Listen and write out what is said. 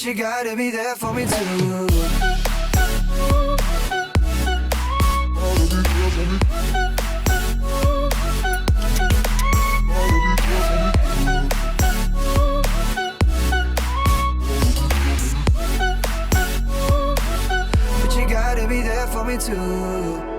But you gotta be there for me too. But you gotta be there for me too.